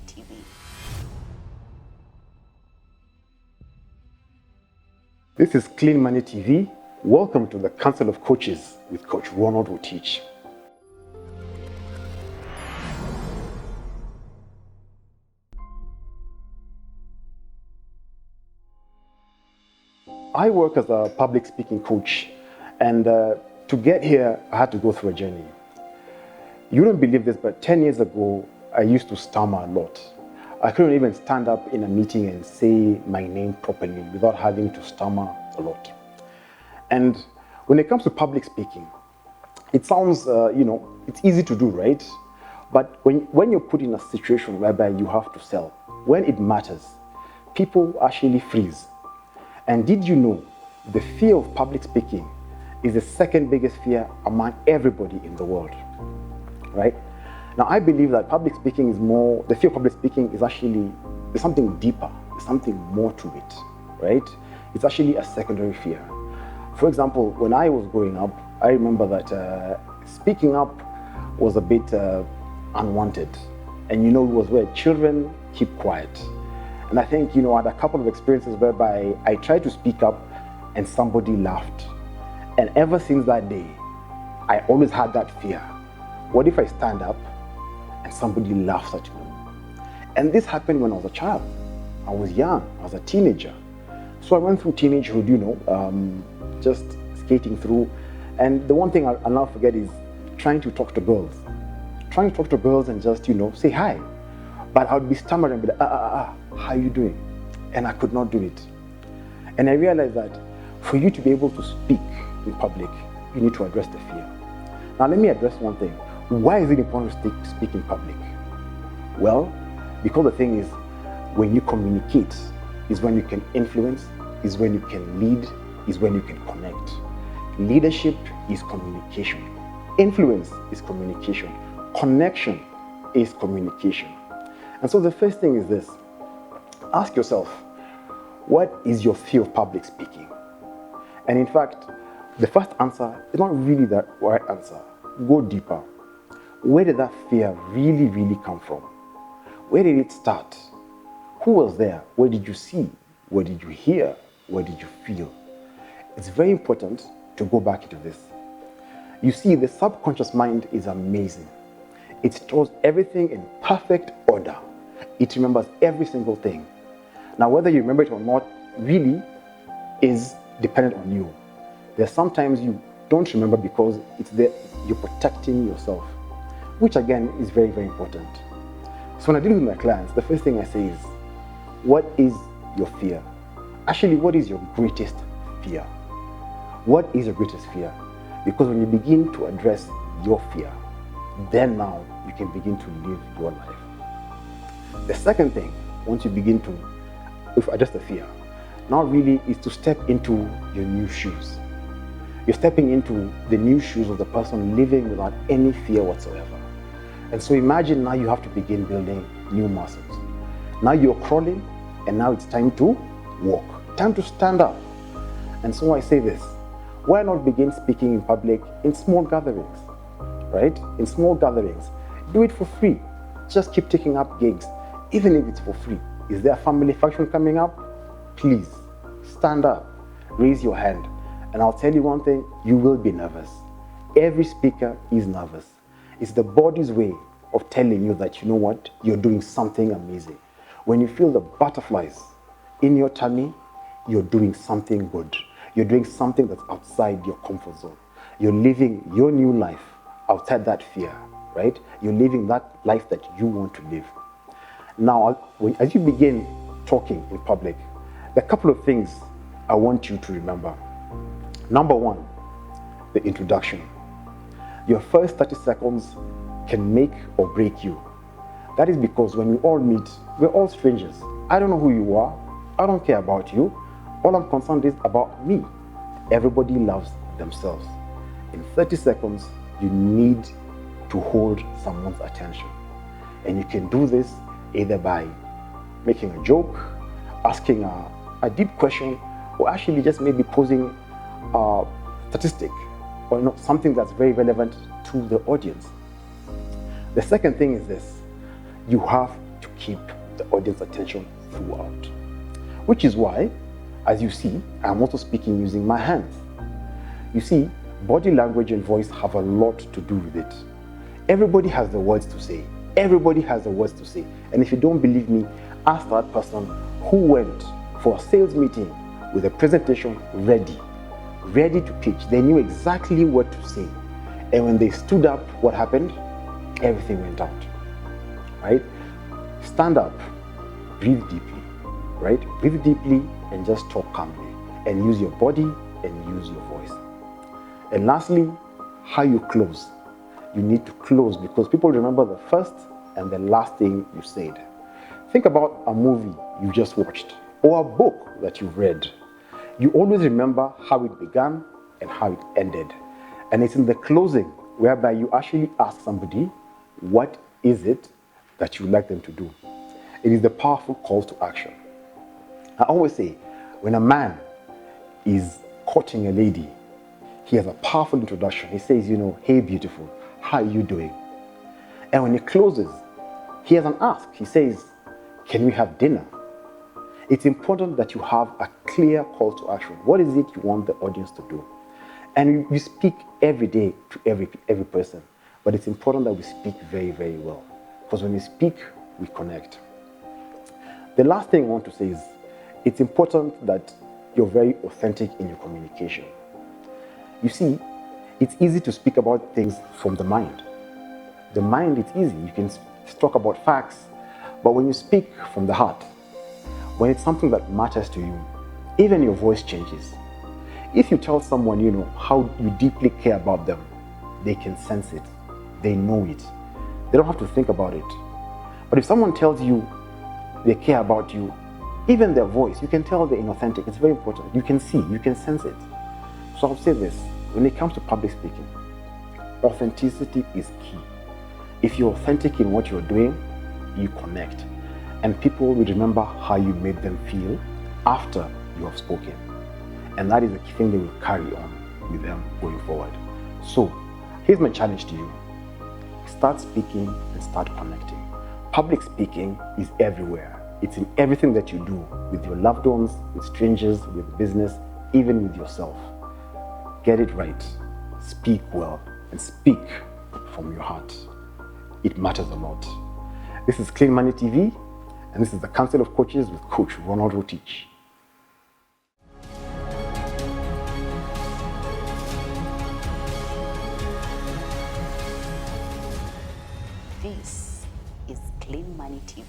TV. This is Clean Money TV. Welcome to the Council of Coaches with Coach RONALD ROTICH. I work as a public speaking coach, and to get here, I had to go through a journey. You don't believe this, but 10 years ago, I used to stammer a lot. I couldn't even stand up in a meeting and say my name properly without having to stammer a lot. And when it comes to public speaking, it sounds, it's easy to do, right? But when you're put in a situation whereby you have to sell, when it matters, people actually freeze. And did you know the fear of public speaking is the second biggest fear among everybody in the world, right? Now, I believe that public speaking is the fear of public speaking is actually, there's something deeper, there's something more to it, right? It's actually a secondary fear. For example, when I was growing up, I remember that speaking up was a bit unwanted. And it was where children keep quiet. And I think, I had a couple of experiences whereby I tried to speak up and somebody laughed. And ever since that day, I always had that fear. What if I stand up and somebody laughs at me? And this happened when I was a child. I was young, I was a teenager. So I went through teenagehood, just skating through. And the one thing I'll not forget is trying to talk to girls. Trying to talk to girls and just, say hi. But I would be stammering, be like, how are you doing? And I could not do it. And I realized that for you to be able to speak in public, you need to address the fear. Now let me address one thing. Why is it important to speak in public? Well, because the thing is, when you communicate, is when you can influence, is when you can lead, is when you can connect. Leadership is communication. Influence is communication. Connection is communication. And so the first thing is this. Ask yourself, what is your fear of public speaking? And in fact, the first answer is not really the right answer. Go deeper. Where did that fear really, really come from? Where did it start? Who was there? Where did you see? Where did you hear? Where did you feel? It's very important to go back into this. You see, the subconscious mind is amazing. It stores everything in perfect order. It remembers every single thing. Now, whether you remember it or not really is dependent on you. There's sometimes you don't remember because it's there, you're protecting yourself, which again is very, very important. So when I deal with my clients, the first thing I say is, what is your fear? Actually, what is your greatest fear? What is your greatest fear? Because when you begin to address your fear, then now you can begin to live your life. The second thing, once you begin to address the fear, now really is to step into your new shoes. You're stepping into the new shoes of the person living without any fear whatsoever. And so imagine now you have to begin building new muscles. Now you're crawling, and now it's time to walk. Time to stand up. And so I say this, why not begin speaking in public in small gatherings, right? In small gatherings, do it for free. Just keep taking up gigs, even if it's for free. Is there a family function coming up? Please, stand up, raise your hand. And I'll tell you one thing, you will be nervous. Every speaker is nervous. It's the body's way of telling you that, you know what, you're doing something amazing. When you feel the butterflies in your tummy, you're doing something good. You're doing something that's outside your comfort zone. You're living your new life outside that fear, right? You're living that life that you want to live. Now, as you begin talking in public, there are a couple of things I want you to remember. Number one, the introduction. Your first 30 seconds can make or break you. That is because when we all meet, we're all strangers. I don't know who you are. I don't care about you. All I'm concerned is about me. Everybody loves themselves. In 30 seconds, you need to hold someone's attention. And you can do this either by making a joke, asking a deep question, or actually just maybe posing a statistic or something that's very relevant to the audience. The second thing is this. You have to keep the audience attention throughout. Which is why, as you see, I'm also speaking using my hands. You see, body language and voice have a lot to do with it. Everybody has the words to say. Everybody has the words to say. And if you don't believe me, ask that person who went for a sales meeting with a presentation ready to pitch. They knew exactly what to say. And when they stood up, what happened? Everything went out, right? Stand up, breathe deeply, right? Breathe deeply and just talk calmly and use your body and use your voice. And lastly, how you close. You need to close because people remember the first and the last thing you said. Think about a movie you just watched or a book that you've read. You always remember how it began and how it ended. And it's in the closing whereby you actually ask somebody, what is it that you'd like them to do? It is the powerful call to action. I always say, when a man is courting a lady, he has a powerful introduction. He says, hey, beautiful, how are you doing? And when he closes, he has an ask. He says, can we have dinner? It's important that you have a clear call to action. What is it you want the audience to do? And you speak every day to every person. But it's important that we speak very, very well. Because when we speak, we connect. The last thing I want to say is, it's important that you're very authentic in your communication. You see, it's easy to speak about things from the mind. The mind, it's easy. You can talk about facts. But when you speak from the heart, when it's something that matters to you, even your voice changes. If you tell someone, how you deeply care about them, they can sense it. They know it. They don't have to think about it. But if someone tells you they care about you, even their voice, you can tell they're inauthentic. It's very important. You can see, you can sense it. So I'll say this, when it comes to public speaking, authenticity is key. If you're authentic in what you're doing, you connect. And people will remember how you made them feel after you have spoken. And that is the thing they will carry on with them going forward. So, here's my challenge to you. Start speaking and start connecting. Public speaking is everywhere. It's in everything that you do, with your loved ones, with strangers, with business, even with yourself. Get it right. Speak well and speak from your heart. It matters a lot. This is Clean Money TV, and this is the Council of Coaches with Coach RONALD ROTICH. This is Clean Money TV.